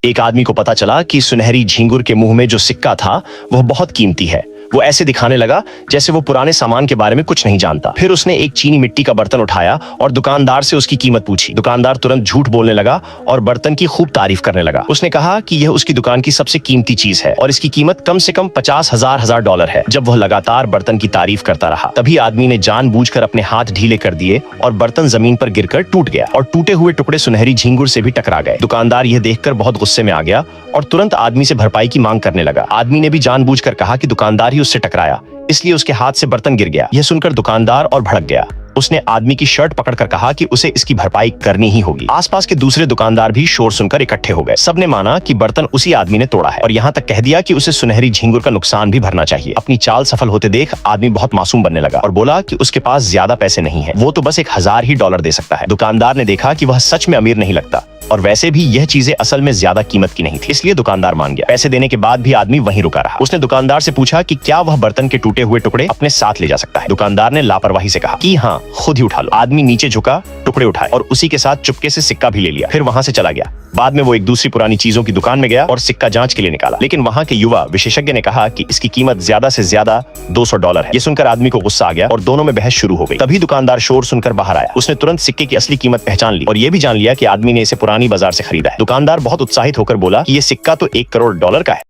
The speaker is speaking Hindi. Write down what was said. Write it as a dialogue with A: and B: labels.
A: एक आदमी को पता चला कि सुनहरी झींगुर के मुंह में जो सिक्का था वह बहुत कीमती है। वो ऐसे दिखाने लगा जैसे वो पुराने सामान के बारे में कुछ नहीं जानता। फिर उसने एक चीनी मिट्टी का बर्तन उठाया और दुकानदार से उसकी कीमत पूछी। दुकानदार तुरंत झूठ बोलने लगा और बर्तन की खूब तारीफ करने लगा। उसने कहा कि यह उसकी दुकान की सबसे कीमती चीज है और इसकी कीमत कम से कम 50,000 डॉलर है। जब वह लगातार बर्तन की तारीफ करता रहा, तभी आदमी ने जानबूझकर अपने हाथ ढीले कर दिए और बर्तन जमीन पर गिरकर टूट गया और टूटे हुए टुकड़े सुनहरी झींगुर से भी टकरा गए। दुकानदार यह देखकर बहुत गुस्से में आ गया और तुरंत आदमी से भरपाई की मांग करने लगा। आदमी ने भी जानबूझकर कहा कि दुकानदार ही उससे टकराया, इसलिए उसके हाथ से बर्तन गिर गया। यह सुनकर दुकानदार और भड़क गया। उसने आदमी की शर्ट पकड़कर कहा कि उसे इसकी भरपाई करनी ही होगी। आसपास के दूसरे दुकानदार भी शोर सुनकर इकट्ठे हो गए। सबने माना कि बर्तन उसी आदमी ने तोड़ा है और यहाँ तक कह दिया कि उसे सुनहरी झींगुर का नुकसान भी भरना चाहिए। अपनी चाल सफल होते देख आदमी बहुत मासूम बनने लगा और बोला कि उसके पास ज्यादा पैसे नहीं है, वो तो बस 1,000 ही डॉलर दे सकता है। दुकानदार ने देखा कि वह सच में अमीर नहीं लगता और वैसे भी यह चीजें असल में ज्यादा कीमत की नहीं थी, इसलिए दुकानदार मान गया। पैसे देने के बाद भी आदमी वहीं रुका रहा। उसने दुकानदार से पूछा कि क्या वह बर्तन के टूटे हुए टुकड़े अपने साथ ले जा सकता है। दुकानदार ने लापरवाही से कहा कि हाँ, खुद ही उठा लो। आदमी नीचे झुका, टुकड़े उठाए और उसी के साथ चुपके से सिक्का भी ले लिया। फिर वहां से चला गया। बाद में वो एक दूसरी पुरानी चीजों की दुकान में गया और सिक्का जांच के लिए निकाला, लेकिन वहां के युवा विशेषज्ञ ने कहा कि इसकी कीमत ज्यादा से ज्यादा 200 डॉलर है। ये सुनकर आदमी को गुस्सा आ गया और दोनों में बहस शुरू हो गई। तभी दुकानदार शोर सुनकर बाहर आया। उसने तुरंत सिक्के की असली कीमत पहचान ली और यह भी जान लिया कि आदमी ने इसे पुरानी बाजार से खरीदा है। दुकानदार बहुत उत्साहित होकर बोला कि यह सिक्का तो 1 करोड़ डॉलर का है।